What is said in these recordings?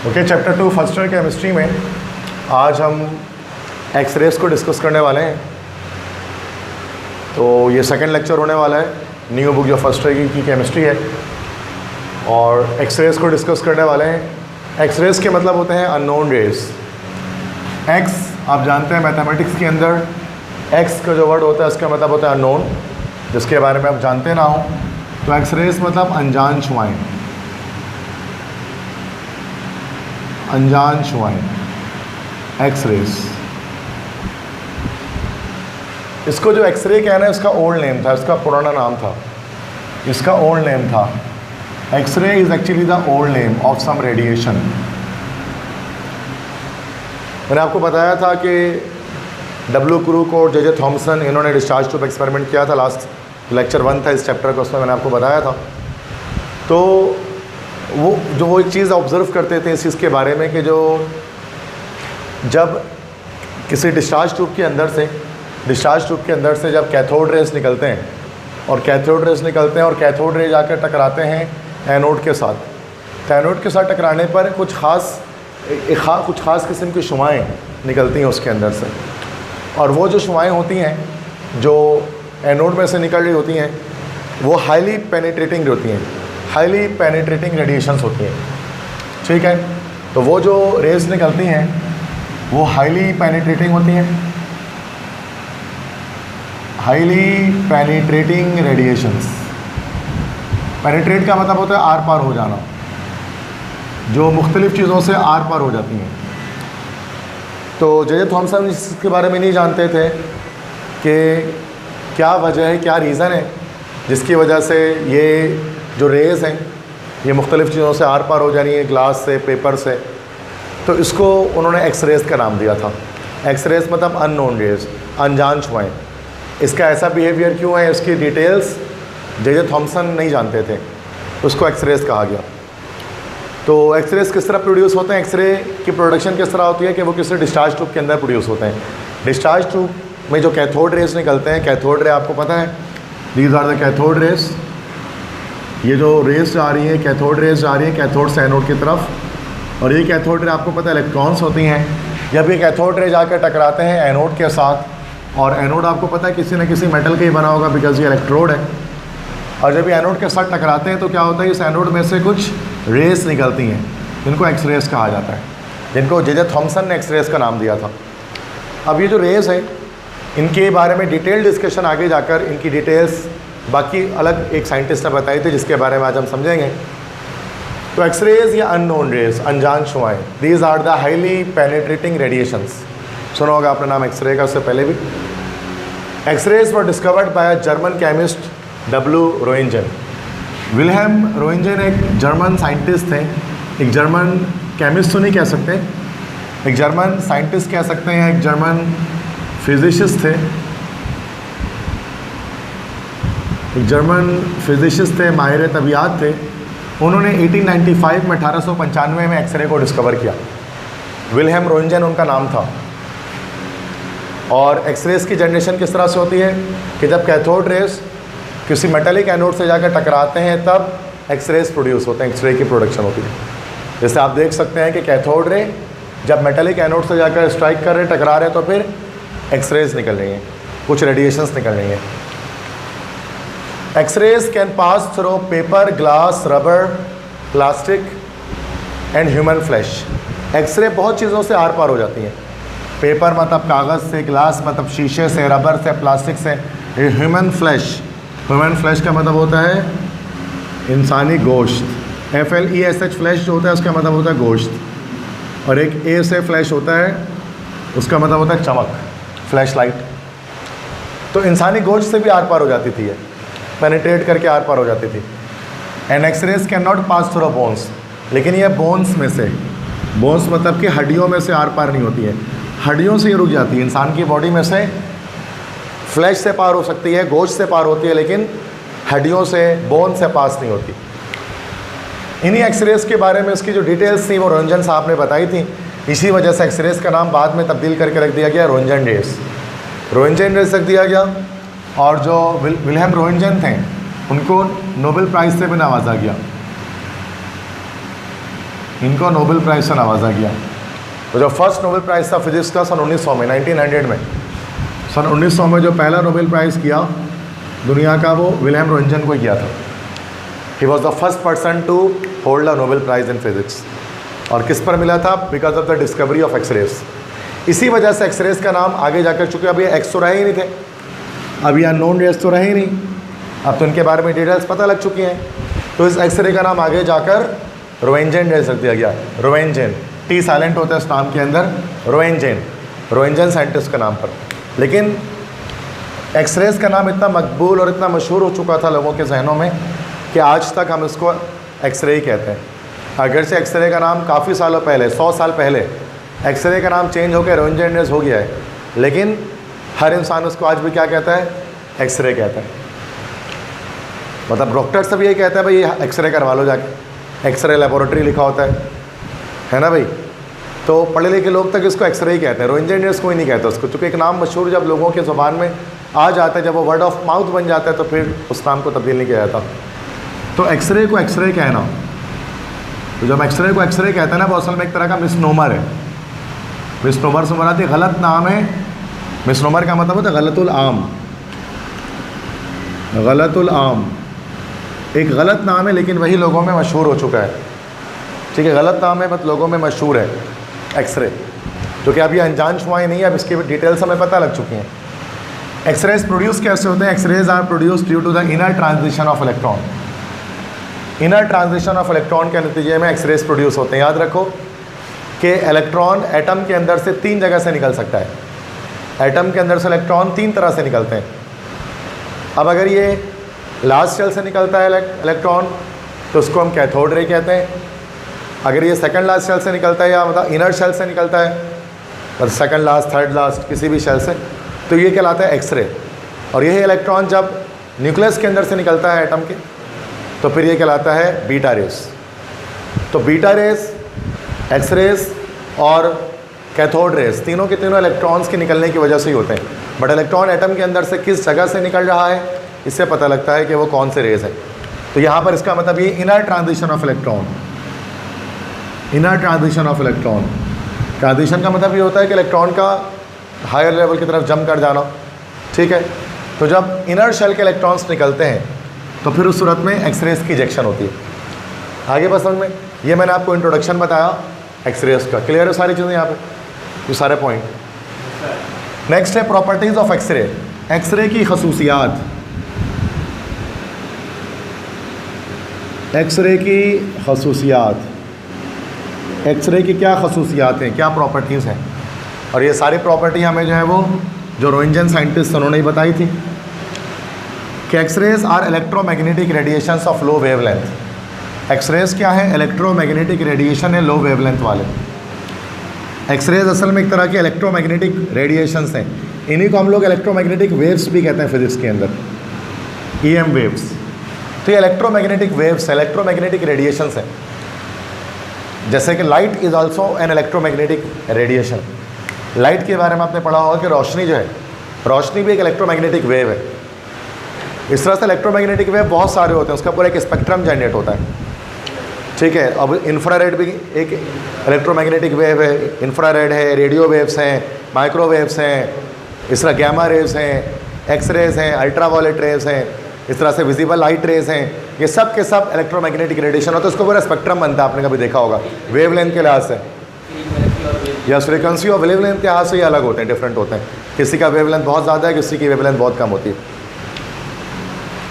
Okay, chapter 2 first year chemistry में आज हम एक्सरेज को डिस्कस करने वाले हैं। तो ये सेकंड लेक्चर होने वाला है, न्यू बुक जो फर्स्ट ईयर की केमिस्ट्री है, और एक्सरेज को डिस्कस करने वाले हैं। एक्सरेज के मतलब होते हैं अननोन रेज। एक्स आप जानते हैं मैथमेटिक्स के अंदर एक्स का जो वर्ड होता है उसका मतलब होता है अननोन, जिसके बारे में आप जानते ना हो। तो एक्सरेज मतलब अनजान छुआएँ, अनजान छुआएँ, एक्सरेज। इसको जो एक्सरे कहना है इसका ओल्ड नेम था, इसका पुराना नाम था, इसका ओल्ड नेम था। X-ray is actually the old name of some radiation. मैंने आपको बताया था कि डब्ल्यू क्रूक और जे थॉमसन इन्होंने डिस्चार्ज ट्यूब एक्सपेरिमेंट किया था। लास्ट लेक्चर 1 था इस चैप्टर का, उसमें मैंने आपको बताया था। तो वो एक चीज़ ऑब्ज़र्व करते थे इस चीज़ के बारे में कि जो जब किसी डिस्चार्ज ट्यूब के अंदर से जब कैथोड रेज निकलते हैं और कैथोड रेज आकर टकराते हैं एनोड के साथ, तो एनोड के साथ टकराने पर कुछ ख़ास किस्म की शुआएँ निकलती हैं उसके अंदर से। और वो जो शुआएँ होती हैं जो एनोड में से निकल रही होती हैं वो हाईली पेनिट्रेटिंग होती हैं, हाईली पेनिट्रेटिंग रेडिएशंस होती हैं। ठीक है, तो वो जो रेज निकलती हैं वो हाईली पेनिट्रेटिंग होती हैं, हाईली पेनिट्रेटिंग रेडिएशंस। पेनिट्रेट का मतलब होता है आर पार हो जाना, जो मुख्तलिफ़ चीज़ों से आर पार हो जाती हैं। तो जे थॉमसन इसके बारे में नहीं जानते थे कि क्या वजह है, क्या रीज़न है जिसकी वजह से ये जो रेज़ हैं ये मुख्तलिफ़ चीज़ों से आर पार हो जा रही हैं, ग्लास से, पेपर से। तो इसको उन्होंने एक्सरेज का नाम दिया था। एक्सरेज मतलब अननोन रेज, अनजान छुआएँ। इसका ऐसा बिहेवियर क्यों है, इसकी डिटेल्स जे थॉमसन नहीं जानते थे, उसको एक्सरेज कहा गया। तो एक्सरेज किस तरह प्रोड्यूस होते हैं, एक्सरे की प्रोडक्शन किस तरह होती है कि वो किसी डिस्चार्ज ट्यूब के अंदर प्रोड्यूस होते हैं। डिस्चार्ज ट्यूब में जो कैथोड रेज निकलते हैं, कैथोड रे आपको पता है, these are the cathode rays. ये जो रेज जा रही है, कैथोड रेज जा रही है कैथोड से एनोड की तरफ, और ये कैथोड रे आपको पता है इलेक्ट्रॉन्स होती हैं। जब ये कैथोड रे जाकर टकराते हैं एनोड के साथ, और एनोड आपको पता है किसी न किसी मेटल का ही बना होगा बिकॉज ये इलेक्ट्रोड है, और जब ये एनोड के साथ टकराते हैं तो क्या होता है, इस एनोड में से कुछ रेस निकलती हैं जिनको एक्सरेज कहा जाता है, जिनको जे थॉमसन ने एक्सरेज का नाम दिया था। अब ये जो रेस है इनके बारे में डिटेल डिस्कशन आगे जाकर, इनकी डिटेल्स बाकी अलग एक साइंटिस्ट ने बताई थी जिसके बारे में आज हम समझेंगे। तो एक्सरेज या अननोन रेज, अनजान छुआएँ, these are the highly penetrating radiations. सुना होगा आपने नाम एक्सरे का उससे पहले भी। X rays were discovered by German chemist W Roentgen. Wilhelm Roentgen एक जर्मन साइंटिस्ट थे, एक जर्मन केमिस्ट तो नहीं कह सकते, एक जर्मन साइंटिस्ट कह सकते हैं, एक जर्मन फिजिसिस्ट थे, एक जर्मन फिजिसिस्ट थे, माहिर तबियात थे। उन्होंने 1895 में 1895 में एक्सरे को डिस्कवर किया। विल्हेम रोइंजन उनका नाम था। और एक्सरेज की जनरेशन किस तरह से होती है कि जब कैथोड रेज किसी मेटेलिक एनोड से जाकर टकराते हैं तब एक्सरेज प्रोड्यूस होते हैं, एक्सरे की प्रोडक्शन होती है। जैसे आप देख सकते हैं कि कैथोड रे जब मेटेलिक एनोड से जाकर स्ट्राइक कर रहे, टकरा रहे, तो फिर एक्सरेज निकल रही हैं, कुछ रेडिएशंस निकल रही हैं। X-rays can pass through paper, glass, rubber, plastic and human flesh. X-ray बहुत चीज़ों से आर पार हो जाती हैं। पेपर मतलब कागज़ से, ग्लास मतलब शीशे से, रबर से, प्लास्टिक से। ह्यूमन फ्लैश का मतलब होता है इंसानी गोश्त। FLESH फ्लैश जो होता है उसका मतलब होता है गोश्त, और एक A से फ्लैश होता है उसका मतलब होता है चमक, फ्लैश लाइट। तो इंसानी गोश्त से भी आर पार हो जाती थी, ये पेनिट्रेट करके आर पार हो जाती थी। And X-rays can not pass through bones, लेकिन ये बोन्स में से, बोन्स मतलब कि हड्डियों में से आर पार नहीं होती है, हड्डियों से ये रुक जाती है। इंसान की बॉडी में से फ्लैश से पार हो सकती है, गोश्त से पार होती है, लेकिन हड्डियों से, बोन से पास नहीं होती। इन्हीं एक्सरेज के बारे में इसकी जो डिटेल्स थी वो रोइंजन साहब ने बताई थी। इसी वजह से एक्सरेज का नाम बाद में तब्दील करके रख दिया गया रोइंजन रेज रख दिया गया। और जो विल्हेम रोइंजन थे उनको नोबेल प्राइज़ से भी नवाजा गया। इनको नोबेल प्राइज़ से नवाजा गया। तो जो फर्स्ट नोबेल प्राइज़ था फिजिक्स का सन 1900 में, 1900 में, सन 1900 में जो पहला नोबेल प्राइज़ किया दुनिया का, वो विलियम रोंजन को किया था। He was the first person to hold a Nobel prize in physics. और किस पर मिला था? Because of the discovery of X-rays. इसी वजह से एक्सरेज का नाम आगे जाकर, चूँकि अभी एक्स तो रहे ही नहीं थे, अभी अननोन रेज तो रहे ही नहीं, अब तो इनके बारे में डिटेल्स पता लग चुकी हैं, तो इस एक्सरे का नाम आगे जाकर रोएंजेन रेज रख दिया गया। रोएंजेन, टी साइलेंट होता है इस नाम के अंदर, रोएंजेन, रोएंजेन साइंटिस्ट के नाम पर। लेकिन एक्सरेज का नाम इतना मकबूल और इतना मशहूर हो चुका था लोगों के जहनों में कि आज तक हम इसको एक्सरे ही कहते हैं। अगर से एक्सरे का नाम काफ़ी सालों पहले, 100 साल पहले एक्सरे का नाम चेंज होकर रोएंजेन रेज हो गया है, लेकिन हर इंसान उसको आज भी क्या कहता है? एक्सरे कहता है। मतलब डॉक्टर सब यही कहता है भाई एक्सरे करवा लो जाके, एक्सरे लेबोरेटरी लिखा होता है ना भाई। तो पढ़े लिखे लोग तक इसको एक्सरे ही कहते हैं, रोएंजेन रेज कोई नहीं कहता उसको, क्योंकि एक नाम मशहूर जब लोगों के ज़ुबान में आ जाता है, जब वो वर्ड ऑफ माउथ बन जाता है, तो फिर उस नाम को तब्दील नहीं किया जाता। तो एक्सरे को एक्सरे कहना, तो जब एक्सरे को एक्सरे कहते हैं ना, वो असल में एक तरह का मिसनोमर है। मिसनोमर से मुराद गलत नाम है। मिसनोमर का मतलब होता है गलतुल आम। गलतुल आम एक गलत नाम है, लेकिन वही लोगों में मशहूर हो चुका है। ठीक है, गलत नाम है मतलब लोगों में मशहूर है एक्सरे, जो कि अभी अनजान छुआएँ नहीं है, अब इसकी डिटेल्स हमें पता लग चुकी हैं। एक्सरेज प्रोड्यूस कैसे होते हैं? X-rays are produce due to the inner transition of electron. Inner transition of electron के नतीजे में एक्सरेज प्रोड्यूस होते हैं। याद रखो कि इलेक्ट्रॉन एटम के अंदर से 3 जगह से निकल सकता है। एटम के अंदर से इलेक्ट्रॉन 3 तरह से निकलते हैं। अब अगर ये लास्ट शेल से निकलता है इलेक्ट्रॉन, तो उसको हम कैथोड रे कहते हैं। अगर ये सेकंड लास्ट शेल से निकलता है, या मतलब इनर शेल से निकलता है, और सेकंड लास्ट, थर्ड लास्ट, किसी भी शेल से, तो ये कहलाता है एक्सरे। और यही इलेक्ट्रॉन जब न्यूक्लियस के अंदर से निकलता है एटम के, तो फिर ये कहलाता है बीटा रेस। तो बीटा रेस, एक्सरेज और कैथोड रेस, तीनों के तीनों इलेक्ट्रॉन्स के निकलने की वजह से ही होते हैं। बट इलेक्ट्रॉन एटम के अंदर से किस जगह से निकल रहा है, इससे पता लगता है कि वो कौन से रेस है। तो यहाँ पर इसका मतलब ये inner transition of electron. Inner transition of electron, transition का मतलब ये होता है कि इलेक्ट्रॉन का हायर लेवल की तरफ जंप कर जाना। ठीक है, तो जब इनर शेल के इलेक्ट्रॉन्स निकलते हैं, तो फिर उस सूरत में एक्सरेज की इजेक्शन होती है। आगे बस समझ में, ये मैंने आपको इंट्रोडक्शन बताया एक्सरेज का। क्लियर है सारी चीज़ें यहाँ पे, ये सारे पॉइंट। नेक्स्ट है प्रॉपर्टीज़ ऑफ एक्सरे। एक्सरे की खसूसियात। एक्सरे की खसूसियात, एक्सरे की क्या खसूसियात हैं, क्या प्रॉपर्टीज़ हैं, और ये सारी प्रॉपर्टी हमें जो है वो जो रोएंजेन साइंटिस्ट उन्होंने ही बताई थी कि X-rays are electromagnetic radiations of low wavelength. X-rays क्या है? इलेक्ट्रोमैग्नेटिक रेडिएशन है लो वेवलेंथ वाले। एक्सरेज असल में एक तरह के इलेक्ट्रोमैग्नेटिक रेडिएशंस हैं। इन्हीं को हम लोग इलेक्ट्रोमैग्नेटिक वेव्स भी कहते हैं फिजिक्स के अंदर, EM वेव्स। तो ये इलेक्ट्रोमैग्नेटिक वेव्स, इलेक्ट्रोमैग्नेटिक रेडिएशंस हैं। जैसे कि light is also an electromagnetic radiation. Light के बारे में आपने पढ़ा होगा कि रोशनी जो है, रोशनी भी एक इलेक्ट्रोमैग्नेटिक वेव है। इस तरह से इलेक्ट्रोमैग्नेटिक वेव बहुत सारे होते हैं, उसका पूरा एक स्पेक्ट्रम जनरेट होता है। ठीक है, अब इंफ्रारेड भी एक इलेक्ट्रोमैग्नेटिक वेव है, इंफ्रारेड है, रेडियो वेव्स हैं, माइक्रोवेव्स हैं, इस तरह गैमा रेज हैं, एक्स रेज हैं, अल्ट्रावायलेट रेज हैं, इस तरह से विजिबल लाइट रेज हैं। ये सब के सब इलेक्ट्रोमैग्नेटिक रेडिएशन होता है। उसको पूरा स्पेक्ट्रम बनता है, आपने कभी देखा होगा वेवलेंथ के लिहाज से, या फ्रिक्वेंसी और वेवलेंथ के लिहाज से ये अलग होते हैं, डिफरेंट होते हैं। किसी का वेवलेंथ बहुत ज़्यादा है, किसी की वेवलेंथ बहुत कम होती है।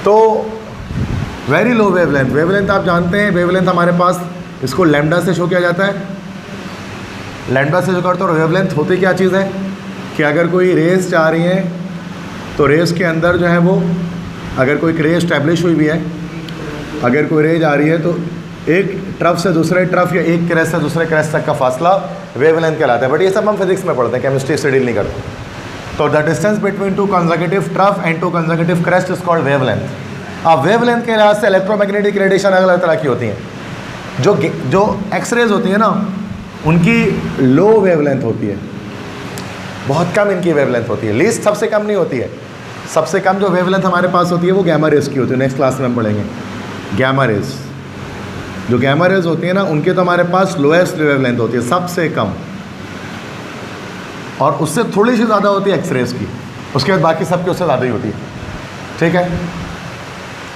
तो वेरी लो वेवलेंथ, वेवलेंथ आप जानते हैं, वेवलेंथ हमारे पास इसको लैम्डा से शो किया जाता है। लैम्डा से शो करते हैं। और वेवलेंथ होती क्या चीज़ है कि अगर कोई रेस जा रही है, तो रेस के अंदर जो है वो, अगर कोई रे इस्टेब्लिश हुई भी है, अगर कोई रे जा रही है, तो एक ट्रफ से दूसरे ट्रफ या एक क्रेस्ट से दूसरे क्रेस्ट तक का फासला वेवलेंथ कहलाता है। बट ये सब हम फिजिक्स में पढ़ते हैं, केमिस्ट्री से डील नहीं करते। तो the distance between two consecutive trough and to consecutive crest is called wavelength. अब वेवलेंथ के लिहाज से इलेक्ट्रोमैग्नेटिक रेडिएशन अलग अलग तरह की होती हैं। जो एक्सरेज होती है ना, उनकी लो वेवलेंथ होती है, बहुत कम इनकी वेवलेंथ होती है, लीस्ट सबसे कम नहीं होती है। सबसे कम जो वेवलेंथ हमारे पास होती है वो गैमा रेज की होती है। नेक्स्ट क्लास में हम पढ़ेंगे गैमा रेज। जो गैमा रेज होती है ना, उनके तो हमारे पास लोएस्ट वेवलेंथ होती है, सबसे कम, और उससे थोड़ी सी ज़्यादा होती है एक्सरेज की, उसके बाद बाकी सबकी उससे ज़्यादा ही होती है, ठीक है।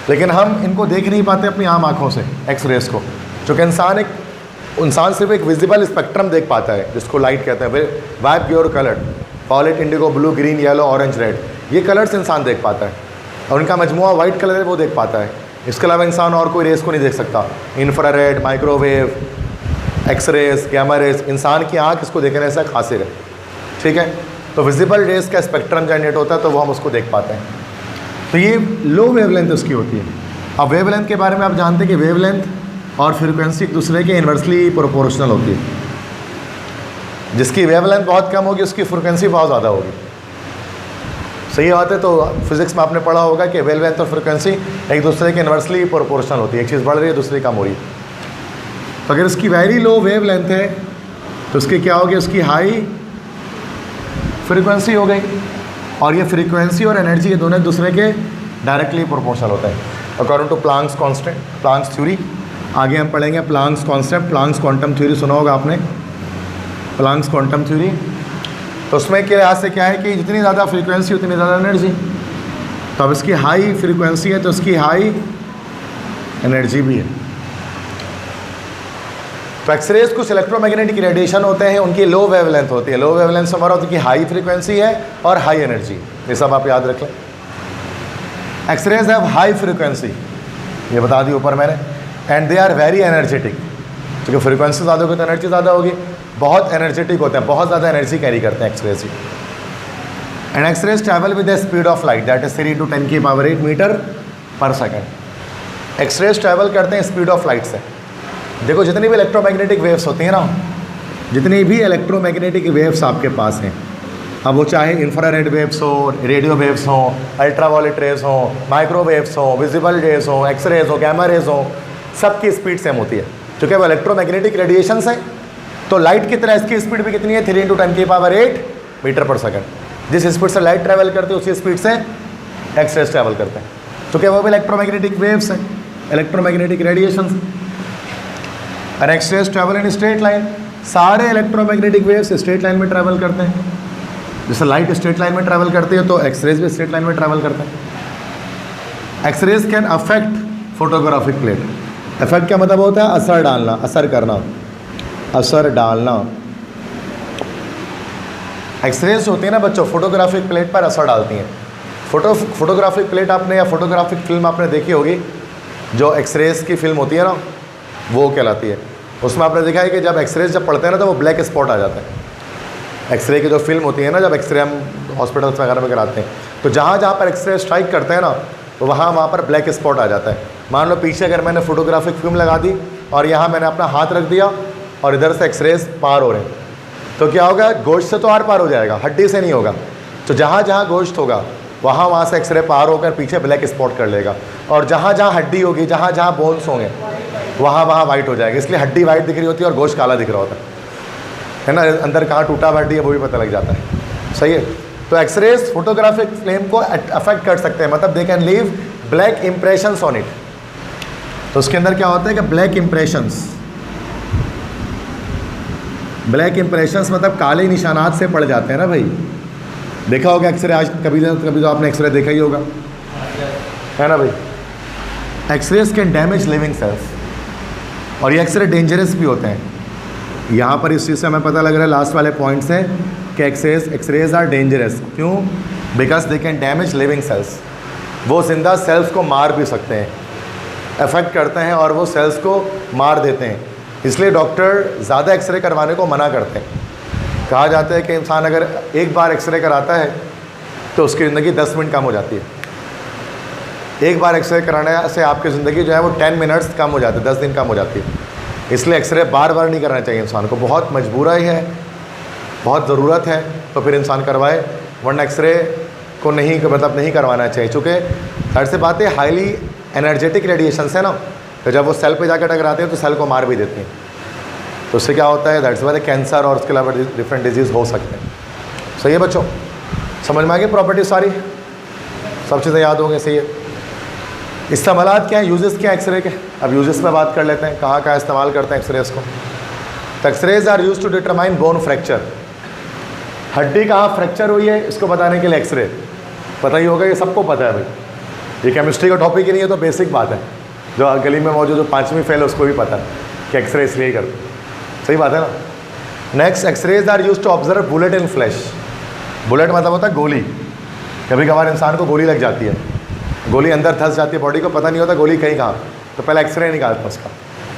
लेकिन हम इनको देख नहीं पाते अपनी आम आँखों से एक्सरेज को, चूँकि इंसान सिर्फ एक विजिबल स्पेक्ट्रम देख पाता है, जिसको लाइट कहते हैं, white pure colour, violet, indigo, blue, green, yellow, orange, red, ये कलर्स इंसान देख पाता है, और उनका मजमुआ वाइट कलर है वो देख पाता है। इसके अलावा इंसान और कोई रेस को नहीं देख सकता, infrared, microwave, X-rays, gamma rays, इंसान की आँख इसको देखने से खासिर है, ठीक है। तो विजिबल रेस का स्पेक्ट्रम जनरेट होता है, तो वो हम उसको देख पाते हैं। तो ये लो वेवलेंथ उसकी होती है। अब वेवलेंथ के बारे में आप जानते हैं कि वेवलेंथ और फ्रीक्वेंसी एक दूसरे के इन्वर्सली प्रोपोर्शनल होती है। जिसकी वेवलेंथ बहुत कम होगी उसकी फ्रीक्वेंसी बहुत ज़्यादा होगी, सही बात है। तो फिजिक्स में आपने पढ़ा होगा कि वेवलेंथ और फ्रीक्वेंसी एक दूसरे के इन्वर्सली प्रोपोर्शनल होती है, एक चीज़ बढ़ रही है दूसरी कम हो रही है। तो अगर इसकी वेरी लो वेवलेंथ है तो उसकी क्या होगी, उसकी हाई फ्रीक्वेंसी हो गई, और ये फ्रीक्वेंसी और एनर्जी ये दोनों एक दूसरे के डायरेक्टली प्रोपोर्शनल होता है according to Planck's constant, Planck's theory. आगे हम पढ़ेंगे Planck's concept, Planck's quantum theory सुना होगा आपने, प्लांक्स क्वांटम थ्योरी। तो उसमें के लिहाज से क्या है कि जितनी ज़्यादा फ्रीक्वेंसी उतनी ज़्यादा एनर्जी। तो अब इसकी हाई फ्रीक्वेंसी है तो उसकी हाई एनर्जी भी है। तो एक्सरेज कुछ इलेक्ट्रोमैग्नेटिक रेडिएशन होते हैं, उनकी लो वेवलेंथ होती है। लो वेवलेंथ से हमारा होती है कि हाई फ्रीक्वेंसी है और हाई एनर्जी, ये सब आप याद रख लें। एक्सरेज हैव हाई फ्रीक्वेंसी, ये बता दी ऊपर मैंने, and they are very energetic, क्योंकि फ्रीक्वेंसी ज़्यादा होगी तो एनर्जी ज़्यादा होगी। बहुत एनर्जेटिक होते हैं, बहुत ज़्यादा एनर्जी कैरी करते हैं X-rays. And X-rays travel with the speed of light, that is 3 × 10⁸ metre per second. X-rays travel करते हैं स्पीड ऑफ लाइट से। देखो जितनी भी इलेक्ट्रोमैग्नेटिक वेव्स होती हैं ना, जितनी भी इलेक्ट्रोमैग्नेटिक वेव्स आपके पास हैं, अब वो चाहे इंफ्रारेड वेव्स हो, रेडियो वेव्स हो, अल्ट्रावायलेट रेज हो, माइक्रोवेव्स हो, विजिबल रेज हो, एक्सरेज हो, गैमा रेज हो, सबकी स्पीड सेम होती है। क्योंकि वो इलेक्ट्रोमैग्नेटिक रेडिएशन है, तो लाइट की तरह इसकी स्पीड भी कितनी है, 3 × 10⁸ मीटर पर सेकंड। जिस स्पीड से लाइट ट्रैवल करती है उसी स्पीड से एक्सरेज ट्रैवल करते हैं, क्योंकि वो भी इलेक्ट्रोमैग्नेटिक वेव्स हैं, इलेक्ट्रोमैग्नेटिक रेडिएशन। और X-rays travel in straight line, सारे इलेक्ट्रोमैग्नेटिक वेव्स स्ट्रेट लाइन में ट्रैवल करते हैं। जैसे लाइट स्ट्रेट लाइन में ट्रैवल करती है तो एक्सरेज भी स्ट्रेट लाइन में ट्रैवल करते हैं। X-rays can affect photographic plate. Effect क्या मतलब होता है, असर डालना, असर करना, असर डालना। एक्सरेज होती है ना बच्चों, फोटोग्राफिक प्लेट पर असर डालती हैं। फोटोग्राफिक प्लेट आपने या फोटोग्राफिक फिल्म आपने देखी होगी, जो एक्सरेज की फिल्म होती है ना, वो कहलाती है। उसमें आपने देखा है कि जब एक्सरेज जब पढ़ते हैं ना तो वो ब्लैक स्पॉट आ जाता है। एक्सरे की जो फिल्म होती है ना, जब एक्सरे हम हॉस्पिटल्स वगैरह में कराते हैं, तो जहाँ जहाँ पर एक्सरे स्ट्राइक करते हैं ना, तो वहाँ पर ब्लैक स्पॉट आ जाता है। मान लो पीछे अगर मैंने फोटोग्राफिक फिल्म लगा दी और यहाँ मैंने अपना हाथ रख दिया और इधर से एक्सरेज पार हो रहे हैं, तो क्या होगा, गोश्त से तो आर पार हो जाएगा, हड्डी से नहीं होगा। तो जहाँ जहाँ गोश्त होगा वहाँ से एक्सरे पार होकर पीछे ब्लैक स्पॉट कर लेगा, और जहाँ जहाँ हड्डी होगी, जहाँ जहाँ बोन्स होंगे, वहाँ वाइट हो जाएगा। इसलिए हड्डी वाइट दिख रही होती है और गोश्त काला दिख रहा होता है ना, अंदर कहाँ टूटा हड्डी है वो भी पता लग जाता है, सही है। तो एक्सरेज फोटोग्राफिक फ्लेम को अफेक्ट कर सकते हैं, मतलब they can leave black impressions on it. तो उसके अंदर क्या होता है कि ब्लैक इंप्रेशंस मतलब काले निशानात से पड़ जाते हैं ना भाई। देखा होगा एक्सरे, आज कभी तो आपने एक्सरे देखा ही होगा, है ना भाई। X-rays can damage living cells, और ये एक्सरे डेंजरस भी होते हैं। यहाँ पर इस चीज़ से हमें पता लग रहा है लास्ट वाले पॉइंट से कि एक्सरेज आर डेंजरस। क्यों? Because they can damage living sales. वो जिंदा सेल्स को मार भी सकते हैं, अफेक्ट करते हैं और वो सेल्स को मार देते हैं। इसलिए डॉक्टर ज़्यादा एक्सरे करवाने को मना करते हैं। कहा जाता है कि इंसान अगर एक बार एक्सरे कराता है तो उसकी ज़िंदगी 10 मिनट कम हो जाती है। एक बार एक्सरे कराने से आपकी ज़िंदगी जो है वो 10 मिनट्स कम हो जाती है, 10 दिन कम हो जाती है। इसलिए एक्सरे बार बार नहीं करना चाहिए इंसान को। बहुत मजबूरी है, बहुत ज़रूरत है तो फिर इंसान करवाए, वरना एक्सरे को नहीं करवाना चाहिए। चूँकि हर से बात है, हाईली एनर्जेटिक रेडिएशन है ना, तो जब वो सेल पे जाकर टकराते हैं तो सेल को मार भी देती हैं। तो उससे क्या होता है, दैट्स वाई कैंसर और उसके अलावा डिफरेंट डिजीज़ हो सकते हैं। सही है बच्चों, समझ में आ गई प्रॉपर्टी सारी, सब चीज़ें याद होंगी, सही है। इस्तेमालात क्या है, यूजेस क्या है एक्सरे के। अब यूजेस पे बात कर लेते हैं, कहाँ कहाँ इस्तेमाल करते हैं एक्सरेज को। तो X-rays are use to determine bone fracture, हड्डी कहाँ फ्रैक्चर हुई है इसको बताने के लिए एक्सरे पता ही होगा, ये सबको पता है भाई, ये केमिस्ट्री का टॉपिक ही नहीं है तो बेसिक बात है, जो गली में मौजूद जो 5वीं फेल है उसको भी पता है कि एक्सरे इसलिए करते, सही बात है ना। Next, X-rays are use to observe bullet in flesh. Bullet मतलब होता है गोली, कभी कभार इंसान को गोली लग जाती है, गोली अंदर धंस जाती है, बॉडी को पता नहीं होता गोली कहीं कहाँ, तो पहले एक्सरे निकालता उसका,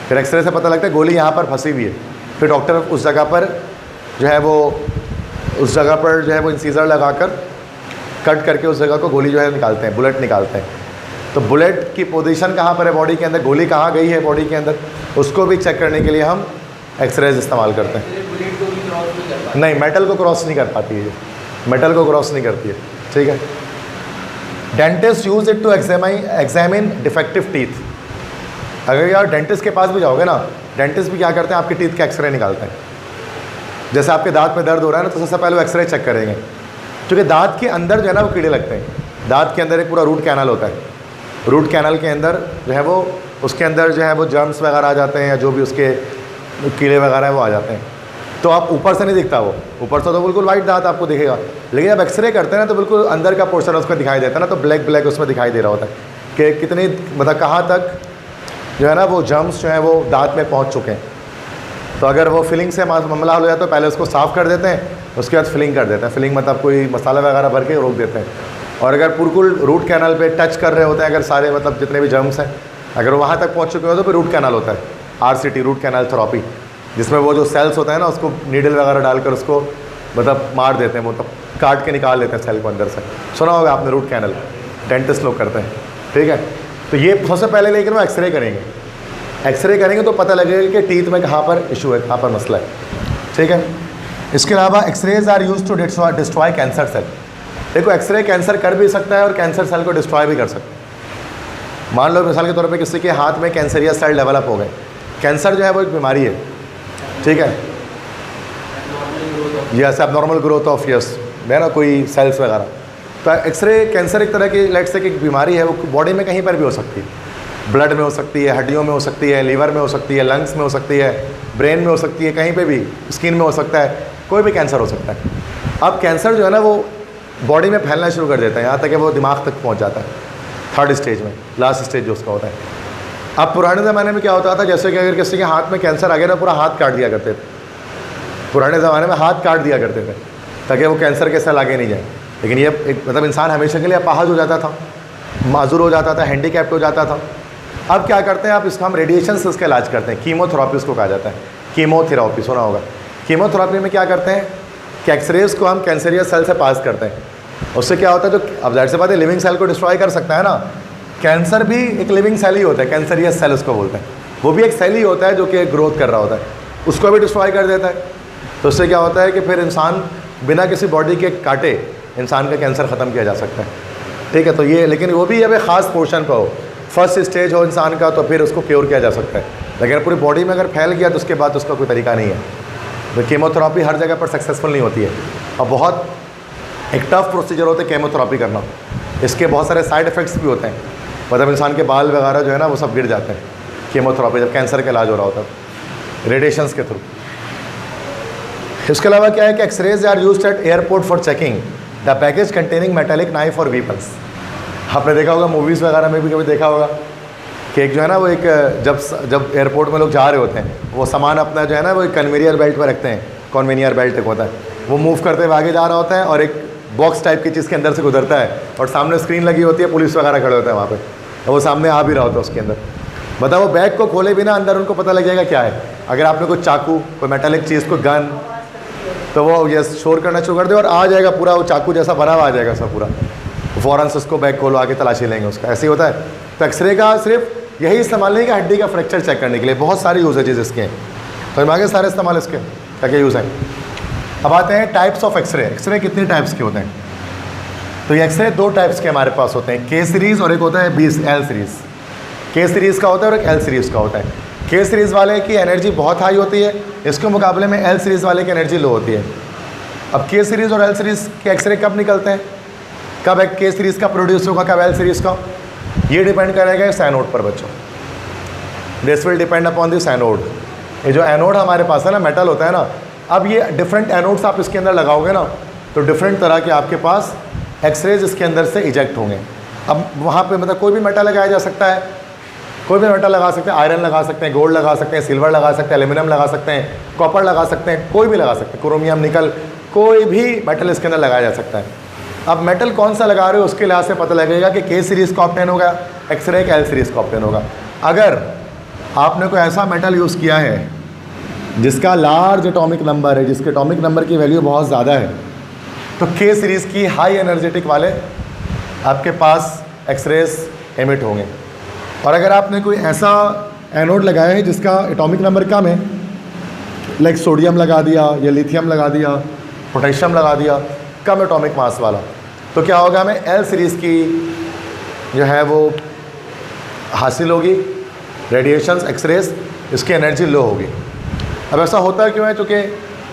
फिर एक्सरे से पता लगता है गोली यहाँ पर फंसी हुई है, फिर डॉक्टर उस जगह पर जो है वो इंसीजर लगाकर कट करके उस जगह को गोली जो है निकालते हैं, बुलेट निकालते हैं। तो बुलेट की पोजीशन कहाँ पर है बॉडी के अंदर, गोली कहाँ गई है बॉडी के अंदर, उसको भी चेक करने के लिए हम एक्सरेज इस्तेमाल करते हैं। नहीं, मेटल को क्रॉस नहीं कर पाती है, मेटल को क्रॉस नहीं करती है, ठीक है। Dentist use it to examine defective teeth. अगर यार डेंटिस्ट के पास भी जाओगे ना, डेंटिस्ट भी क्या करते हैं, आपके टीथ का एक्सरे निकालते हैं। जैसे आपके दांत में दर्द हो रहा है ना, तो सबसे पहले वो एक्सरे चेक करेंगे, क्योंकि दांत के अंदर जो है ना वो कीड़े लगते हैं। दांत के अंदर एक पूरा रूट कैनल होता है, रूट कैनल के अंदर जो है वो उसके अंदर जो है वो जर्म्स वगैरह आ जाते हैं, या जो भी उसके कीड़े वगैरह है वो आ जाते हैं। तो आप ऊपर से नहीं दिखता, वो ऊपर से तो बिल्कुल वाइट दांत आपको दिखेगा, लेकिन जब एक्सरे करते हैं ना तो बिल्कुल अंदर का पोर्शन उसका दिखाई देता है ना, तो ब्लैक ब्लैक उसमें दिखाई दे रहा होता है कि कितनी मतलब कहाँ तक जो है ना वो जर्म्स जो है वो दांत में पहुँच चुके हैं। तो अगर वो फिलिंग से मामला हो जाता है तो पहले उसको साफ़ कर देते हैं, उसके बाद फिलिंग कर देते हैं। फिलिंग मतलब कोई मसाला वगैरह भर के रोक देते हैं। और अगर बिल्कुल रूट कैनल पे टच कर रहे होते हैं, अगर सारे मतलब जितने भी जर्म्स हैं अगर वो वहाँ तक पहुँच चुके हो तो फिर रूट कैनल होता है, RCT रूट कैनल थेरेपी, जिसमें वो जो सेल्स होता है ना उसको नीडल वगैरह डालकर उसको मतलब मार देते हैं, मतलब काट के निकाल देते हैं सेल को अंदर से। सुना होगा आपने रूट कैनल, डेंटिस्ट लोग करते हैं, ठीक है। तो ये सबसे पहले लेकिन वो एक्सरे करेंगे, एक्सरे करेंगे तो पता लगेगा कि टीथ में कहाँ पर इशू है, कहाँ पर मसला है, ठीक है। इसके अलावा X-rays are use to destroy cancer cell. देखो एक्सरे कैंसर कर भी सकता है और कैंसर सेल को डिस्ट्रॉय भी कर सकता है। मान लो मिसाल के तौर पे किसी के हाथ में कैंसरियस सेल डेवलप हो गए। कैंसर जो है वो एक बीमारी है, ठीक है, yes abnormal growth of yes है ना कोई सेल्स वगैरह। तो एक्सरे कैंसर एक तरह की लेट से एक बीमारी है, वो बॉडी में कहीं पर भी हो सकती है, ब्लड में हो सकती है, हड्डियों में हो सकती है, लीवर में हो सकती है, लंग्स में हो सकती है, ब्रेन में हो सकती है, कहीं पे भी, स्किन में हो सकता है, कोई भी कैंसर हो सकता है। अब कैंसर जो है ना वो बॉडी में फैलना शुरू कर देता है, यहाँ तक कि वो दिमाग तक पहुँच जाता है, 3rd स्टेज में, लास्ट स्टेज जो उसका होता है। अब पुराने ज़माने में क्या होता था, जैसे कि अगर किसी के हाथ में कैंसर आ गया तो पूरा हाथ काट दिया करते थे, पुराने ज़माने में हाथ काट दिया करते थे ताकि वो कैंसर के सेल आगे नहीं जाए। लेकिन ये एक मतलब इंसान हमेशा के लिए अपाहज हो जाता था, माजूर हो जाता था, हैंडीकैप्ट हो जाता था। अब क्या करते हैं, आप इसको हम रेडिएशन से इसका इलाज करते हैं, कीमोथेरेपी उसको कहा जाता है, कीमोथेरेपी सुना होगा। कीमोथेरेपी में क्या करते हैं कि एक्सरेज को हम कैंसरियस सेल से पास करते हैं, उससे क्या होता है, जो अब जाहिर सी बात है लिविंग सेल को डिस्ट्रॉय कर सकता है ना, कैंसर भी एक लिविंग सेल ही होता है, कैंसरियस सेल उसको बोलते हैं, वो भी एक सेल ही होता है जो कि ग्रोथ कर रहा होता है, उसको भी डिस्ट्रॉय कर देता है। तो उससे क्या होता है कि फिर इंसान बिना किसी बॉडी के काटे इंसान का कैंसर ख़त्म किया जा सकता है, ठीक है। तो ये लेकिन वो भी अब एक ख़ास पोर्शन पर हो, फर्स्ट स्टेज हो इंसान का तो फिर उसको क्योर किया जा सकता है, लेकिन पूरी बॉडी में अगर फैल गया तो उसके बाद उसका कोई तरीका नहीं है। तो कीमोथेरेपी हर जगह पर सक्सेसफुल नहीं होती है और बहुत एक टफ प्रोसीजर होता है कीमोथेरेपी करना, इसके बहुत सारे साइड इफ़ेक्ट्स भी होते हैं, मतलब इंसान के बाल वगैरह जो है ना वो सब गिर जाते हैं कीमोथेरेपी जब कैंसर का इलाज हो रहा होता है रेडिएशंस के थ्रू। इसके अलावा क्या है कि X-rays are used at airport for checking the baggage containing metallic knife और वीपन्स। आपने देखा होगा मूवीज़ वगैरह में भी कभी देखा होगा कि एक जो है ना वो एक जब एयरपोर्ट में लोग जा रहे होते हैं, वो सामान अपना जो है ना वो एक कन्वेनियर बेल्ट पर रखते हैं, कन्वेनियर बेल्ट एक होता है, वो मूव करते हुए आगे जा रहा होता है और एक बॉक्स टाइप की चीज़ के अंदर से गुजरता है और सामने स्क्रीन लगी होती है, पुलिस वगैरह खड़े होते हैं वहाँ पे, और वो सामने आ भी रहा होता है उसके अंदर। बताओ वो बैग को खोले बिना अंदर उनको पता लग जाएगा क्या है। अगर आपने कोई चाकू, कोई मेटालिक चीज़, कोई गन, तो वो ये शोर करना शुरू कर दे और आ जाएगा पूरा, वो चाकू जैसा भरा हुआ आ जाएगा सब पूरा, फ़ौरन से उसको बैग खोलो, आगे तलाशी लेंगे उसका, ऐसे ही होता है। तो एक्सरे का सिर्फ यही इस्तेमाल नहीं कि हड्डी का फ्रैक्चर चेक करने के लिए, बहुत सारे यूजेजेस इसके हैं, तो हम आगे सारे इस्तेमाल इसके क्या क्या यूज़ हैं। अब आते हैं टाइप्स ऑफ एक्सरे। एक्सरे कितनी टाइप्स के होते हैं? तो ये एक्सरे 2 टाइप्स के हमारे पास होते हैं, के सीरीज़ और एक होता है एल सीरीज़। के सीरीज़ का होता है और एक एल सीरीज़ का होता है। के सीरीज़ वाले की एनर्जी बहुत हाई होती है, इसके मुकाबले में एल सीरीज़ वाले की एनर्जी लो होती है। अब के सीरीज़ और एल सीरीज़ के एक्सरे कब निकलते हैं, कब एक के सीरीज़ का प्रोड्यूस होगा, कब एल सीरीज़ का? ये डिपेंड करेगा इस एनोड पर बच्चों, this will depend upon this anode. ये जो एनोड हमारे पास है ना, मेटल होता है ना, अब ये डिफरेंट एनोड्स आप इसके अंदर लगाओगे ना तो डिफरेंट तरह के आपके पास एक्सरेज इसके अंदर से इजेक्ट होंगे। अब वहाँ पे मतलब कोई भी मेटल लगाया जा सकता है, कोई भी मेटल लगा सकते हैं, आयरन लगा सकते हैं, गोल्ड लगा सकते हैं, सिल्वर लगा सकते हैं, एल्यूमिनियम लगा सकते हैं, कॉपर लगा सकते हैं, कोई भी लगा सकते हैं, क्रोमियम, निकल, कोई भी मेटल इसके अंदर लगाया जा सकता है। अब मेटल कौन सा लगा रहे हो उसके लिहाज से पता लगेगा कि के सीरीज़ का ऑप्टेन होगा, एक्सरे का एल सीरीज़ का ऑप्टेन होगा। अगर आपने कोई ऐसा मेटल यूज़ किया है जिसका लार्ज एटॉमिक नंबर है, जिसके एटॉमिक नंबर की वैल्यू बहुत ज़्यादा है, तो के सीरीज़ की हाई एनर्जेटिक वाले आपके पास एक्सरेज एमिट होंगे। और अगर आपने कोई ऐसा एनोड लगाया है जिसका एटॉमिक नंबर कम है, लाइक सोडियम लगा दिया या लिथियम लगा दिया, पोटेशियम लगा दिया, कम एटॉमिक मास वाला, तो क्या होगा, हमें एल सीरीज़ की जो है वो हासिल होगी, रेडिएशंस, एक्सरेज, इसकी एनर्जी लो होगी। अब ऐसा होता क्यों है? क्योंकि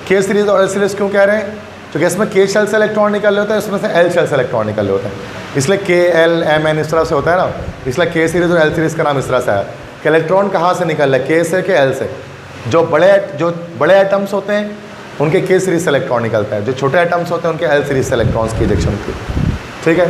के सीरीज़ और एल सीरीज़ क्यों कह रहे हैं? क्योंकि इसमें के शेल से इलेक्ट्रॉन निकल रहे होते हैं, इसमें से एल शेल से इलेक्ट्रॉन निकल रहे होते हैं, इसलिए के एल एम एन इस तरह से होता है ना, इसलिए के सीरीज़ और एल सीरीज़ का नाम इस तरह से है कि इलेक्ट्रॉन कहाँ से निकल रहा है, के से, के एल से। जो बड़े एटम्स होते हैं उनके के सीरीज़ से इलेक्ट्रॉन निकलता है, जो छोटे एटम्स होते हैं उनके एल सीरीज़ से इलेक्ट्रॉन्स की इजेक्शन की। ठीक है,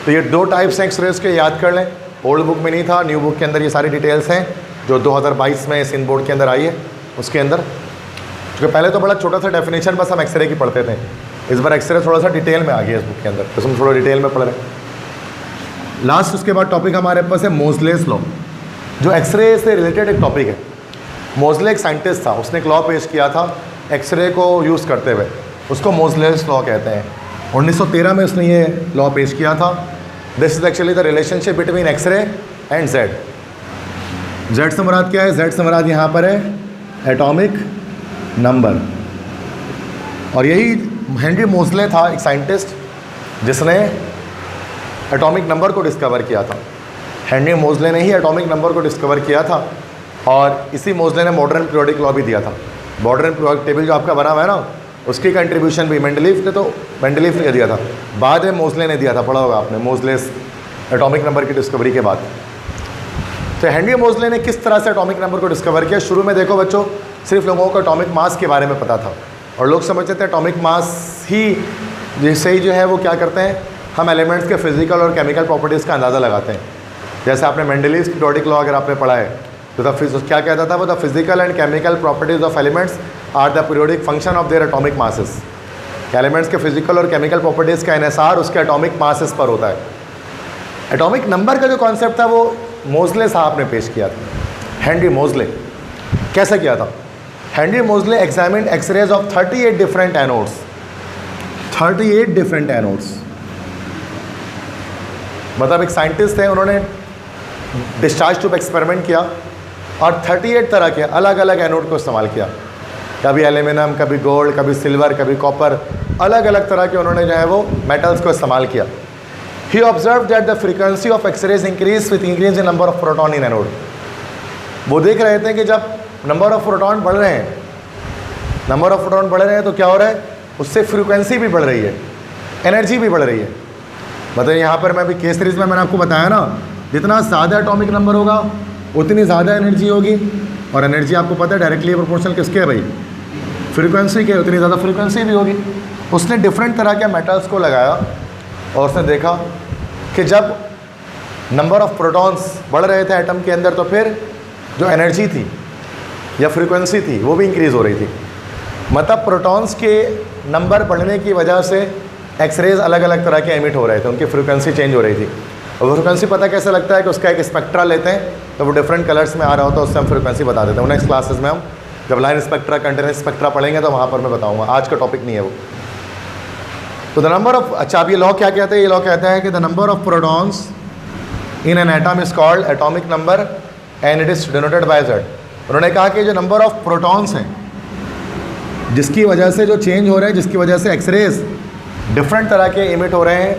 तो ये दो टाइप्स हैं एक्सरेज के, याद कर लें। ओल्ड बुक में नहीं था, न्यू बुक के अंदर ये सारी डिटेल्स हैं जो 2022 में सिंध बोर्ड के अंदर आई है उसके अंदर। क्योंकि पहले तो बड़ा छोटा सा डेफिनेशन बस हम एक्सरे की पढ़ते थे, इस बार एक्सरे थोड़ा सा डिटेल में आ गया इस बुक के अंदर, तो हम थोड़ा डिटेल में पढ़ रहे हैं। लास्ट उसके बाद टॉपिक हमारे पास है मोज़लेस लॉ, जो एक्सरे से रिलेटेड एक टॉपिक है। मोज़ले एक साइंटिस्ट था, उसने एक लॉ पेश किया था एक्सरे को यूज़ करते हुए, उसको मोज़लेस लॉ कहते हैं। 1913 में उसने ये लॉ पेश किया था। This is actually the relationship between X-ray and Z. Z से मुराद क्या है? जेड से मुराद यहाँ पर है एटॉमिक नंबर। और यही हेनरी मोज़ले था, एक साइंटिस्ट जिसने एटॉमिक नंबर को डिस्कवर किया था। हेनरी मोज़ले ने ही एटॉमिक नंबर को डिस्कवर किया था, और इसी मोज़ले ने मॉडर्न पीरियोडिक लॉ भी दिया था। मॉडर्न पीरियोडिक टेबल जो आपका बना हुआ है ना, उसकी कंट्रीब्यूशन भी मेंडलीफ ने, तो मेंडलीफ ने दिया था, बाद में मोज़ले ने दिया था, पढ़ा होगा आपने, मोज़लेस एटॉमिक नंबर की डिस्कवरी के बाद। तो हेनरी मोज़ले ने किस तरह से एटॉमिक नंबर को डिस्कवर किया? शुरू में देखो बच्चों, सिर्फ लोगों को एटॉमिक मास के बारे में पता था, और लोग समझते थे एटॉमिक मास ही जिससे ही जो है वो क्या करते हैं, हम एलिमेंट्स के फिजिकल और केमिकल प्रॉपर्टीज़ का अंदाज़ा लगाते हैं। जैसे आपने मेंडलीफ पीरियोडिक लॉ अगर आपने पढ़ा है तो क्या कहता था वो, the physical and chemical properties of elements are the periodic function of their atomic masses. Elements के फिजिकल और केमिकल प्रॉपर्टीज़ का इन्हिसार उसके एटॉमिक मासेस पर होता है। एटॉमिक नंबर का जो कॉन्सेप्ट था वो मोज़ले साहब ने पेश किया था। हेनरी मोज़ले कैसे किया था? Henry Moseley examined X rays of 38 different anodes, 38 different anodes. मतलब एक साइंटिस्ट थे, उन्होंने डिस्चार्ज ट्यूब एक्सपेरिमेंट किया और 38 तरह के अलग अलग एनोड को इस्तेमाल किया, कभी एल्यूमिनियम, कभी गोल्ड, कभी सिल्वर, कभी कॉपर, अलग अलग तरह के उन्होंने जो है वो मेटल्स को इस्तेमाल किया। He observe that the frequency of X rays increase with increase in number of proton in anode. वो देख रहे थे कि जब नंबर ऑफ प्रोटॉन बढ़ रहे हैं, नंबर ऑफ प्रोटॉन बढ़ रहे हैं तो क्या हो रहा है, उससे फ्रीक्वेंसी भी बढ़ रही है, एनर्जी भी बढ़ रही है। मतलब यहाँ पर मैं अभी केस सीरीज़ में मैंने आपको बताया ना, जितना ज़्यादा एटॉमिक नंबर होगा उतनी ज़्यादा एनर्जी होगी, और एनर्जी आपको पता है डायरेक्टली प्रोपोर्शनल किसके है भाई, फ्रीक्वेंसी के, उतनी ज़्यादा फ्रीक्वेंसी भी होगी। उसने डिफरेंट तरह के मेटल्स को लगाया और उसने देखा कि जब नंबर ऑफ प्रोटॉन्स बढ़ रहे थे एटम के अंदर तो फिर जो एनर्जी थी या फ्रीक्वेंसी थी वो भी इंक्रीज़ हो रही थी। मतलब प्रोटॉन्स के नंबर बढ़ने की वजह से एक्सरेज अलग अलग तरह के एमिट हो रहे थे, उनकी फ्रीक्वेंसी चेंज हो रही थी। और फ्रीक्वेंसी पता कैसे लगता है कि उसका एक स्पेक्ट्रा लेते हैं तो वो डिफरेंट कलर्स में आ रहा होता है, उससे हम फ्रीक्वेंसी बता देते हैं। नेक्स्ट क्लासेस में हम जब लाइन स्पेक्ट्रा, कंटिन्यूस स्पेक्ट्रा पढ़ेंगे तो वहाँ पर मैं बताऊँगा, आज का टॉपिक नहीं है वो। तो द नंबर ऑफ, अच्छा अब ये लॉ क्या कहते हैं? ये लॉ कहता है कि the number of protons in an atom is called atomic number and it is denoted by Z. उन्होंने कहा कि जो नंबर ऑफ प्रोटॉन्स हैं जिसकी वजह से जो चेंज हो रहे हैं, जिसकी वजह से एक्सरेज डिफरेंट तरह के इमिट हो रहे हैं,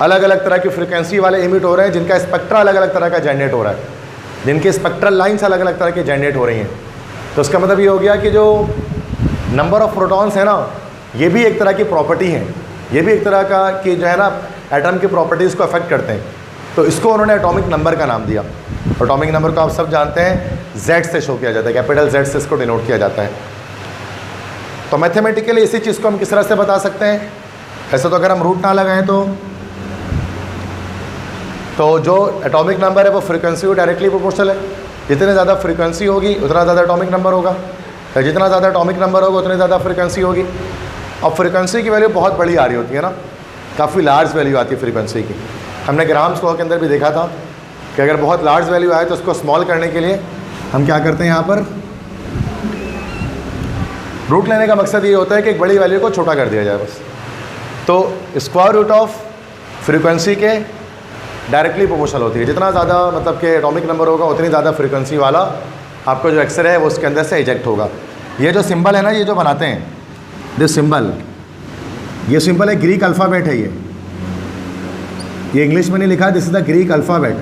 अलग अलग तरह की फ्रीक्वेंसी वाले इमिट हो रहे हैं, जिनका स्पेक्ट्रा अलग अलग तरह का जनरेट हो रहा है, जिनकी स्पेक्ट्रल लाइन्स अलग अलग तरह की जनरेट हो रही हैं। तो उसका मतलब ये हो गया कि जो नंबर ऑफ प्रोटॉन्स है ना, ये भी एक तरह की प्रॉपर्टी है, ये भी एक तरह का कि जो है ना एटम की प्रॉपर्टीज़ को अफेक्ट करते हैं। तो इसको उन्होंने एटॉमिक नंबर का नाम दिया। एटॉमिक नंबर को आप सब जानते हैं Z से शो किया जाता है, कैपिटल Z से इसको डिनोट किया जाता है। तो मैथमेटिकली इसी चीज़ को हम किस तरह से बता सकते हैं? ऐसे तो अगर हम रूट ना लगाएं तो जो एटॉमिक नंबर है वो फ्रीक्वेंसी को डायरेक्टली प्रोपोर्शनल है। जितने ज़्यादा फ्रीक्वेंसी होगी उतना ज़्यादा एटॉमिक नंबर होगा, या जितना ज़्यादा एटॉमिक नंबर होगा उतनी ज़्यादा फ्रीक्वेंसी होगी। अब फ्रीक्वेंसी की वैल्यू बहुत बड़ी आ रही होती है ना, काफ़ी लार्ज वैल्यू आती है फ्रीक्वेंसी की। हमने ग्राम्स लॉ के अंदर भी देखा था कि अगर बहुत लार्ज वैल्यू आए तो उसको स्मॉल करने के लिए हम क्या करते हैं, यहाँ पर रूट लेने का मकसद ये होता है कि एक बड़ी वैल्यू को छोटा कर दिया जाए बस। तो स्क्वायर रूट ऑफ फ्रीक्वेंसी के डायरेक्टली प्रोपोर्शनल होती है। जितना ज़्यादा मतलब कि एटॉमिक नंबर होगा उतनी ज़्यादा फ्रीक्वेंसी वाला आपका जो एक्सरे है वो उसके अंदर से इजेक्ट होगा। ये जो सिंबल है ना, ये जो बनाते हैं दिस सिंबल, ये सिंबल है ग्रीक अल्फ़ाबेट है। ये इंग्लिश में नहीं लिखा, this is the Greek alphabet.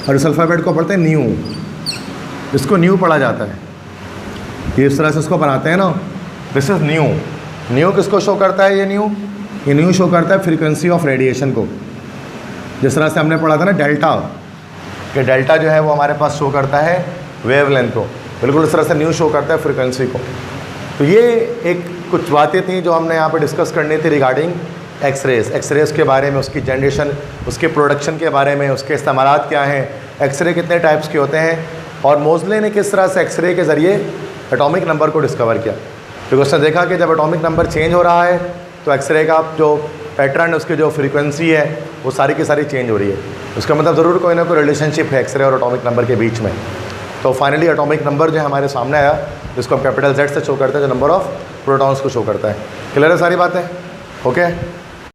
और इस अल्फ़ाबेट को पढ़ते हैं न्यू, इसको न्यू पढ़ा जाता है। ये इस तरह से इसको बनाते हैं ना, दिस इज़ न्यू। न्यू किसको शो करता है? ये न्यू शो करता है फ्रीक्वेंसी ऑफ रेडिएशन को। जिस तरह से हमने पढ़ा था ना डेल्टा, कि डेल्टा जो है वो हमारे पास शो करता है वेवलेंथ को, बिल्कुल इस तरह से न्यू शो करता है फ्रीक्वेंसी को। तो ये एक कुछ बातें थी जो हमने यहाँ पर डिस्कस करनी थी रिगार्डिंग एक्सरेज के बारे में, उसकी जनरेशन, उसके प्रोडक्शन के बारे में, उसके इस्तेमालात क्या हैं, एक्सरे कितने टाइप्स के होते हैं, और मोज़ले ने किस तरह से एक्सरे के ज़रिए एटॉमिक नंबर को डिस्कवर किया। क्योंकि उसने देखा कि जब एटॉमिक नंबर चेंज हो रहा है तो एक्सरे का जो पैटर्न, उसकी जो फ्रीक्वेंसी है वो सारी की सारी चेंज हो रही है। उसका मतलब ज़रूर कोई ना कोई रिलेशनशिप है एक्सरे और एटॉमिक नंबर के बीच में। तो फाइनली एटॉमिक नंबर जो हमारे सामने आया, जिसको हम कैपिटल Z से शो करते हैं, जो नंबर ऑफ़ प्रोटॉन्स को शो करता है। क्लियर है सारी बातें? ओके।